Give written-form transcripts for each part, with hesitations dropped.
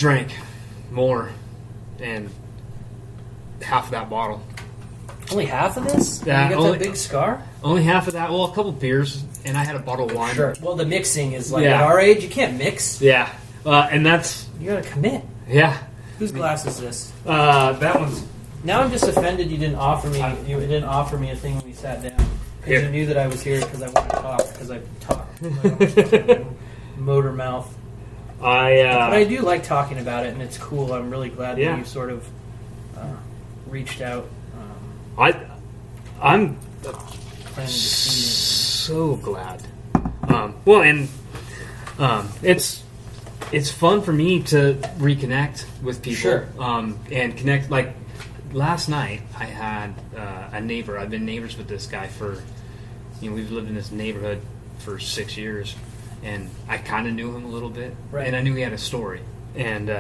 drank more and half of that bottle. Only half of this? Yeah, You got that big scar? Only half of that. Well, a couple beers, and I had a bottle of wine. Sure. Well, the mixing is like at our age, you can't mix. Yeah, and that's You gotta commit. yeah. Whose glass is this? That one's. Now I'm just offended you didn't offer me. You didn't offer me a thing when we sat down because you knew that I was here because I wanted to talk because I talk. Motor mouth. But I do like talking about it, and it's cool. I'm really glad that you sort of reached out. I'm so glad. Well, and it's fun for me to reconnect with people. Sure. And connect. Like last night, I had a neighbor. I've been neighbors with this guy for, we've lived in this neighborhood for 6 years, and I kind of knew him a little bit, right. And I knew he had a story. And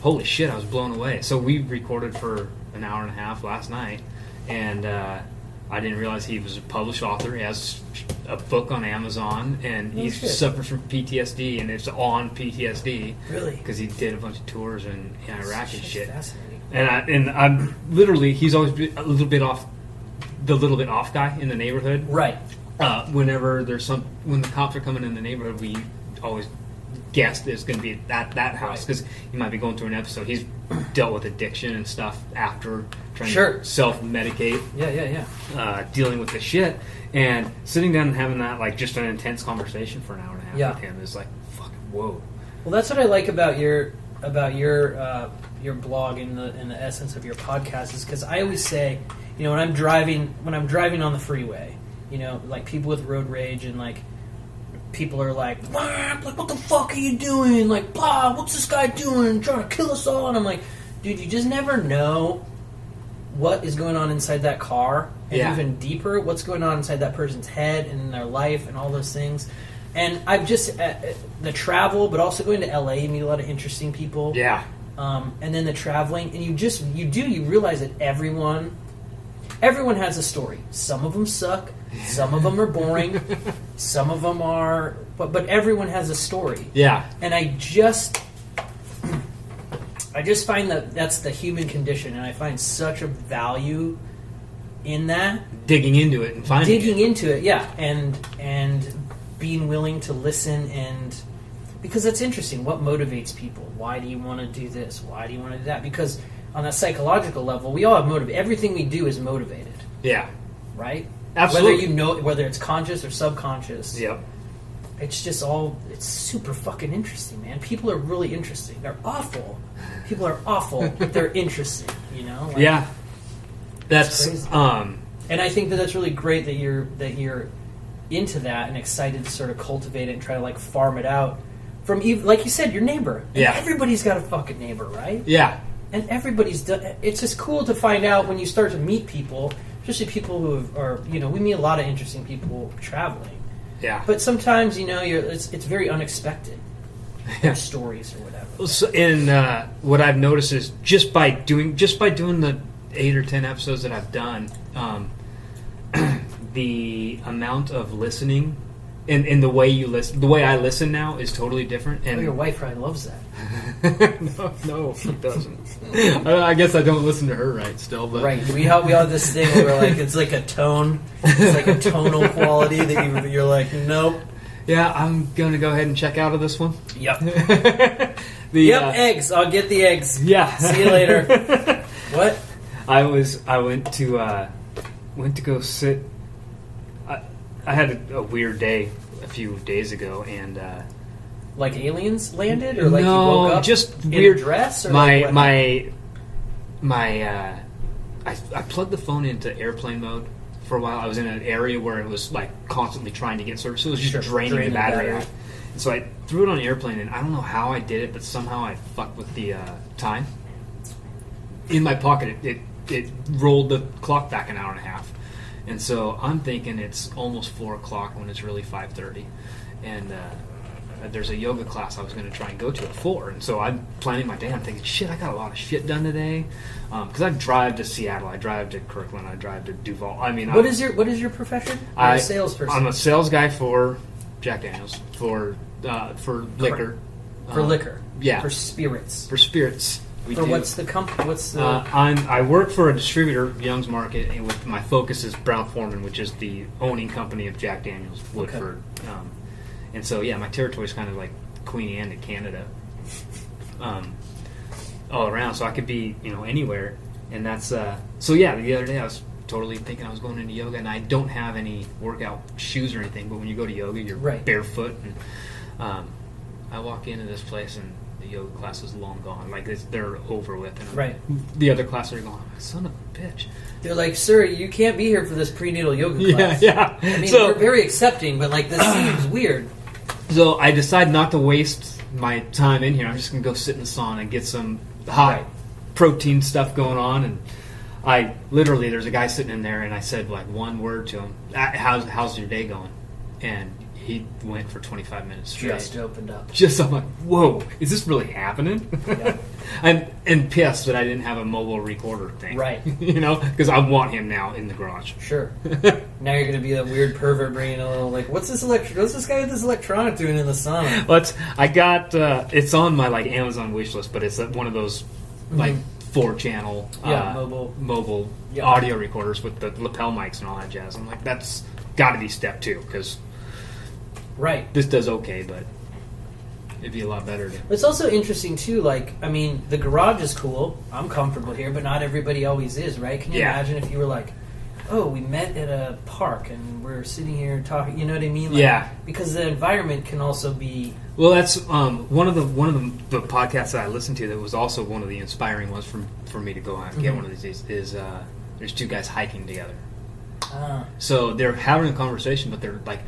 holy shit, I was blown away. So we recorded for an hour and a half last night, and I didn't realize he was a published author. He has a book on Amazon, and he suffers from PTSD, and it's on PTSD. Really? Because he did a bunch of tours in Iraq and shit. Fascinating. And I'm literally, he's always been a little bit off, the little bit off guy in the neighborhood. Right. Whenever when the cops are coming in the neighborhood, we always guess it's going to be at that house because he might be going through an episode. He's dealt with addiction and stuff after trying to self-medicate. Yeah. Dealing with the shit and sitting down and having that like just an intense conversation for an hour and a half with him is like fucking whoa. Well, that's what I like about your blog and the essence of your podcast is because I always say, when I'm driving on the freeway, like people with road rage and like people are like what the fuck are you doing? Like, blah, what's this guy doing? Trying to kill us all? And I'm like, dude, you just never know what is going on inside that car, and even deeper, what's going on inside that person's head and in their life and all those things. And I've just the travel, but also going to LA, you meet a lot of interesting people. Yeah. And then the traveling, and you realize that everyone has a story. Some of them suck. Some of them are boring. Some of them are, but everyone has a story. Yeah. And I just find that that's the human condition, and I find such a value in that. Digging into it and finding it, yeah, and being willing to listen, and because that's interesting. What motivates people? Why do you want to do this? Why do you want to do that? Because on a psychological level, we all have motive. Everything we do is motivated. Yeah. Right? Absolutely. Whether it's conscious or subconscious. Yep. It's just it's super fucking interesting, man. People are really interesting. They're awful. People are awful, but they're interesting, Like, yeah. That's crazy. And I think that's really great that you're into that and excited to sort of cultivate it and try to like farm it out from, like you said, your neighbor. And everybody's got a fucking neighbor, right? Yeah. And everybody's done. It's just cool to find out when you start to meet people, especially people who are, we meet a lot of interesting people traveling. Yeah. But sometimes, it's very unexpected. Their stories or whatever. So, and what I've noticed is just by doing the 8 or 10 episodes that I've done, the amount of listening and the way you listen, the way I listen now is totally different. And your wife probably loves that. no, she doesn't. I guess I don't listen to her right still, but right. We have this thing where like it's like a tone, it's like a tonal quality that you're like, nope. Yeah, I'm gonna go ahead and check out of this one. Yep. Eggs. I'll get the eggs. Yeah. See you later. What? I went to go sit. I had a weird day a few days ago, and like aliens landed, or like no, you woke up just in weird a dress, or I plugged the phone into airplane mode for a while. I was in an area where it was like constantly trying to get service, so it was just draining the battery out. And so I threw it on airplane, and I don't know how I did it, but somehow I fucked with the time. In my pocket, it rolled the clock back an hour and a half. And so I'm thinking it's almost 4 o'clock when it's really 5:30. And there's a yoga class I was going to try and go to at 4. And so I'm planning my day. I'm thinking, shit, I got a lot of shit done today. Because I drive to Seattle. I drive to Kirkland. I drive to Duval. I mean, what is your profession? I'm a salesperson. I'm a sales guy for Jack Daniels, for liquor. For liquor. Yeah. For spirits. For spirits. We do. What's the company? What's the? I work for a distributor, Young's Market, and with my focus is Brown-Forman, which is the owning company of Jack Daniel's Woodford. Okay. And so, yeah, my territory is kind of like Queen Anne to Canada, all around. So I could be, anywhere. And that's so. Yeah, the other day I was totally thinking I was going into yoga, and I don't have any workout shoes or anything. But when you go to yoga, you're barefoot, and I walk into this place and the yoga class is long gone. Like they're over with. And the other classes are going, son of a bitch. They're like, sir, you can't be here for this prenatal yoga class. Yeah. I mean, we're very accepting, but like this seems weird. So I decide not to waste my time in here. I'm just going to go sit in the sauna and get some hot protein stuff going on. And I literally, there's a guy sitting in there, and I said like one word to him, how's your day going? And he went for 25 minutes straight. Just opened up. I'm like, whoa, is this really happening? Yeah. I'm pissed that I didn't have a mobile recorder thing. Right. Because I want him now in the garage. Sure. Now you're going to be a weird pervert bringing a little, like, what's this guy with this electronic doing in the sauna? Well, I got, it's on my, like, Amazon wish list, but it's one of those, like, 4-channel mobile audio recorders with the lapel mics and all that jazz. I'm like, that's got to be step 2, because this does okay, but it'd be a lot better. It's also interesting, too, like, I mean, the garage is cool. I'm comfortable here, but not everybody always is, right? Can you imagine if you were like, oh, we met at a park and we're sitting here talking, you know what I mean? Like, because the environment can also be... Well, that's one of the podcasts that I listened to that was also one of the inspiring ones for me to go out and get one of these is there's 2 guys hiking together. So they're having a conversation, but they're like...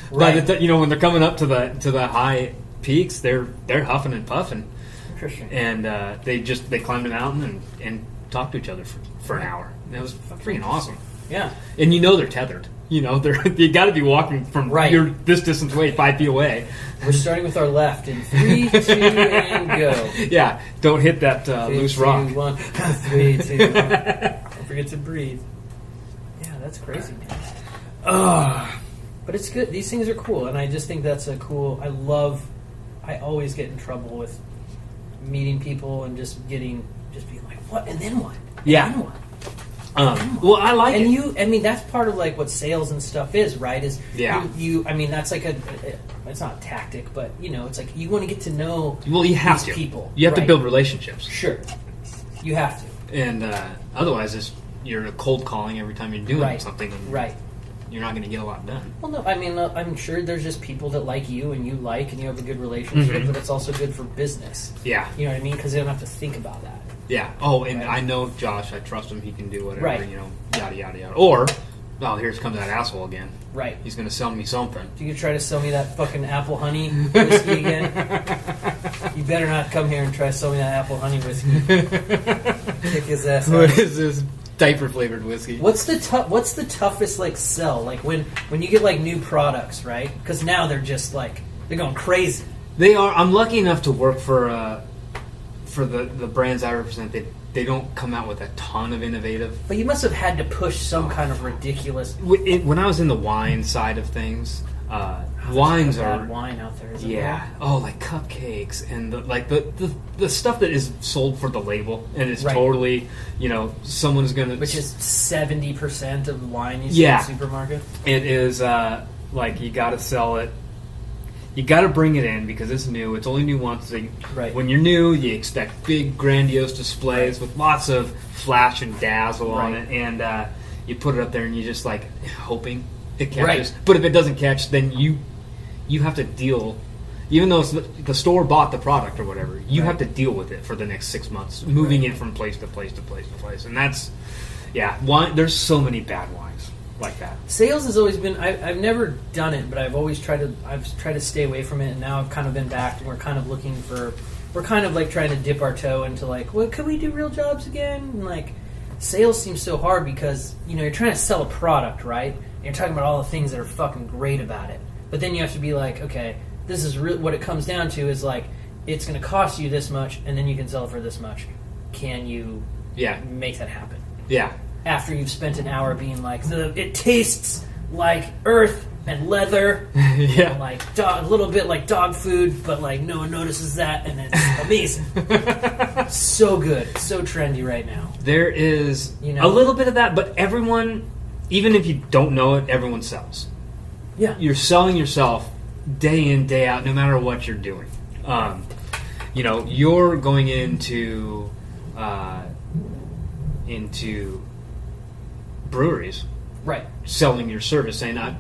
When they're coming up to the high peaks, they're huffing and puffing. Interesting. And they climbed a mountain and talked to each other for an hour. And it was freaking awesome. Yeah. And they're tethered. You got to be walking from this distance away, 5 feet away. We're starting with our left in 3, 2, and go. Yeah. Don't hit that loose rock. 2, 1, 3, 2, 1. Don't forget to breathe. Yeah, that's crazy. But it's good. These things are cool, and I just think that's a cool... I always get in trouble with meeting people and just being like, what? And then what? Yeah. And then what? Well, I like it. And I mean, that's part of like what sales and stuff is, right? Is I mean, that's like it's not a tactic, but it's like you want to get to know. Well, you have these to. People. You have to build relationships. Sure, you have to. And otherwise, you're cold calling every time you're doing something. And you're not going to get a lot done. Well, no, I mean, I'm sure there's just people that like you and you have a good relationship, but it's also good for business. Yeah. You know what I mean? Because they don't have to think about that. Yeah. Oh, and I know Josh. I trust him. He can do whatever. Yada, yada, yada. Or, here comes that asshole again. Right. He's going to sell me something. You try to sell me that fucking apple honey whiskey again? You better not come here and try to sell me that apple honey whiskey. Kick his ass out. What is this? Diaper flavored whiskey. What's the toughest like sell? Like when you get like new products, right? Because now they're just like they're going crazy. They are. I'm lucky enough to work for the brands I represent. They don't come out with a ton of innovative. But you must have had to push some kind of ridiculous. When I was in the wine side of things, wines are bad wine out there. Isn't there? Oh, like cupcakes and the stuff that is sold for the label and it's totally someone's gonna, which is 70% of the wine you see in the supermarket. It is like you got to sell it. You got to bring it in because it's new. It's only new once. So when you're new, you expect big, grandiose displays with lots of flash and dazzle on it, and you put it up there and you just like hoping it catches. But if it doesn't catch, then you have to deal. Even though the store bought the product or whatever, you have to deal with it for the next 6 months, moving it from place to place to place to place, and that's wine. There's so many bad wines like that. Sales has always been. I've never done it, but I've always tried to stay away from it, and now I've kind of been back, and we're kind of looking for. We're kind of like trying to dip our toe into like, well, could we do real jobs again? And like, sales seems so hard because you're trying to sell a product, right? And you're talking about all the things that are fucking great about it, but then you have to be like, okay, this is what it comes down to is like, it's going to cost you this much, and then you can sell it for this much. Can you make that happen? Yeah. After you've spent an hour being like, it tastes like earth and leather. Yeah. And like a little bit like dog food, but like no one notices that, and it's amazing. So good, so trendy right now. There is a little bit of that, but everyone, even if you don't know it, everyone sells. Yeah. You're selling yourself day in, day out, no matter what you're doing. You're going into breweries, right? Selling your service, saying, "I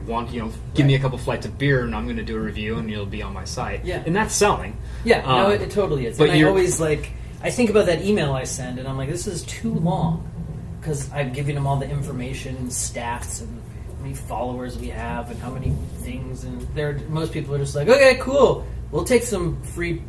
want give me a couple flights of beer, and I'm going to do a review, and you'll be on my site." Yeah, and that's selling. Yeah, no, it totally is. But and I always I think about that email I send, and I'm like, this is too long because I'm giving them all the information and stats and how many followers we have and how many things, and most people are just like, okay, cool, we'll take some free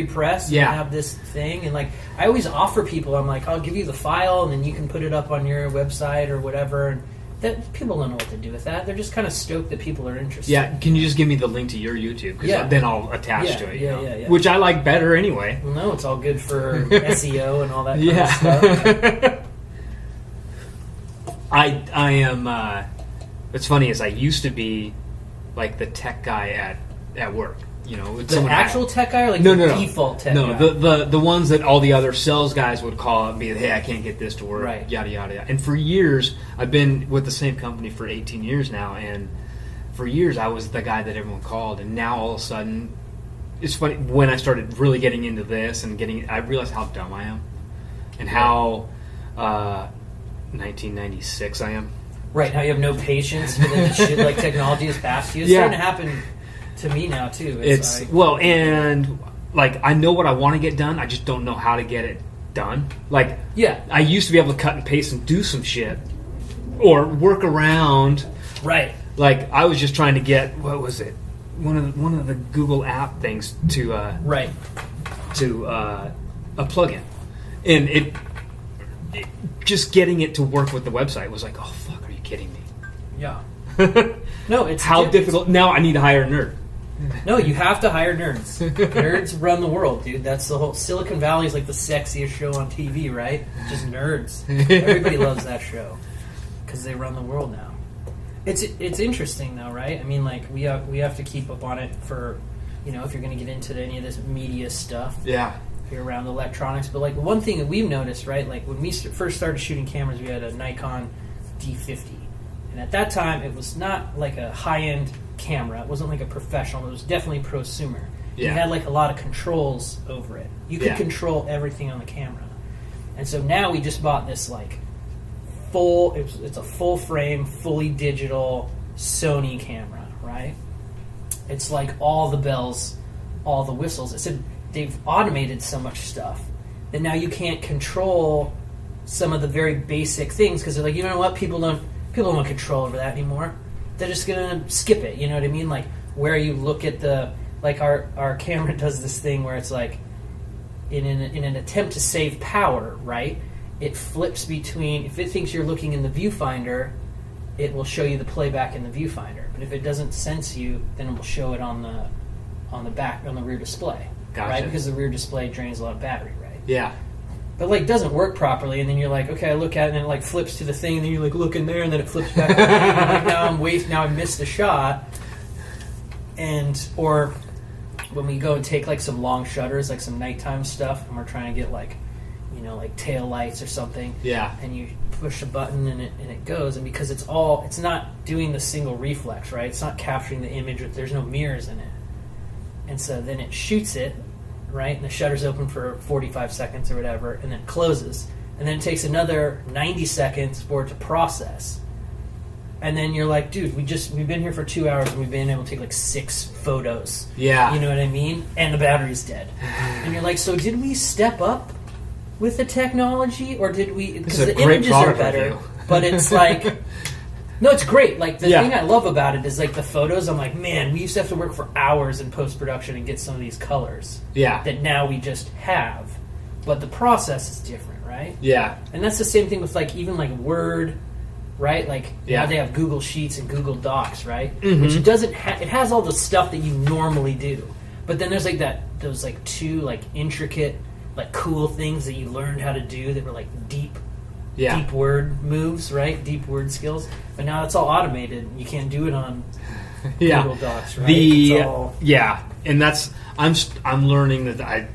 press and have this thing. And like I always offer people, I'm like, I'll give you the file and then you can put it up on your website or whatever. And that people don't know what to do with that. They're just kind of stoked that people are interested. Yeah, can you just give me the link to your YouTube? Because then I'll attach to it. Yeah. Which I like better anyway. Well, no, it's all good for SEO and all that kind of stuff. I am. What's funny is I used to be like the tech guy at work. The actual tech guy, or like no, default tech guy? No, the ones that all the other sales guys would call and be, hey, I can't get this to work, right. Yada, yada, yada. And for years, I've been with the same company for 18 years now, and for years I was the guy that everyone called, and now all of a sudden, it's funny, when I started really getting into this and I realized how dumb I am, and how 1996 I am. Right, how you have no patience for the shit like technology has passed you. It's starting to happen to me now too. And like I know what I want to get done, I just don't know how to get it done. Like I used to be able to cut and paste and do some shit or work around. Right. Like I was just trying to get, what was it? One of the Google app things to a plugin. And it just getting it to work with the website was like, oh fuck, are you kidding me? Yeah. No, it's how difficult. Now I need to hire a nerd. No, you have to hire nerds. Nerds run the world, dude. That's the whole Silicon Valley is like the sexiest show on TV, right? Just nerds. Everybody loves that show because they run the world now. It's interesting though, right? I mean, like we have to keep up on it for, if you're going to get into any of this media stuff. Yeah. If you're around electronics, but like one thing that we've noticed, right? Like when we first started shooting cameras, we had a Nikon D50. And at that time, it was not like a high-end camera. It wasn't like a professional. It was definitely prosumer. Yeah. You had like a lot of controls over it. You could control everything on the camera. And so now we just bought this like it's a full frame, fully digital Sony camera, right? It's like all the bells, all the whistles. They've automated so much stuff that now you can't control some of the very basic things because they're like, you know what, people don't want control over that anymore. They're just gonna skip it. You know what I mean? Like where you look at our camera does this thing where it's like in an attempt to save power, right? It flips between, if it thinks you're looking in the viewfinder, it will show you the playback in the viewfinder. But if it doesn't sense you, then it will show it on the rear display. Gotcha. Right? Because the rear display drains a lot of battery, right? Yeah. But like doesn't work properly, and then you're like, okay, I look at it, and then it like flips to the thing, and then you're like, look in there, and then it flips back. And like, now I missed the shot, or when we go and take like some long shutters, like some nighttime stuff, and we're trying to get like tail lights or something. Yeah. And you push a button and it goes, and because it's not doing the single reflex, right? It's not capturing the image. There's no mirrors in it, and so then it shoots it. Right, and the shutter's open for 45 seconds or whatever, and then it closes, and then it takes another 90 seconds for it to process, and then you're like, dude, we've been here for 2 hours and we've been able to take like 6 photos. Yeah, you know what I mean? And the battery's dead, and you're like, so did we step up with the technology, or did we? Because the images are better, but it's like. No, it's great. Like, the thing I love about it is, like, the photos, I'm like, man, we used to have to work for hours in post-production and get some of these colors. Yeah. That now we just have. But the process is different, right? Yeah. And that's the same thing with, like, even, like, Word, right? Like, now they have Google Sheets and Google Docs, right? Mm-hmm. Which doesn't it has all the stuff that you normally do. But then there's, like, those, like, 2, like, intricate, like, cool things that you learned how to do that were, like, deep deep word moves, right? Deep word skills. But now it's all automated. You can't do it on Google Docs, right? And that's I'm learning that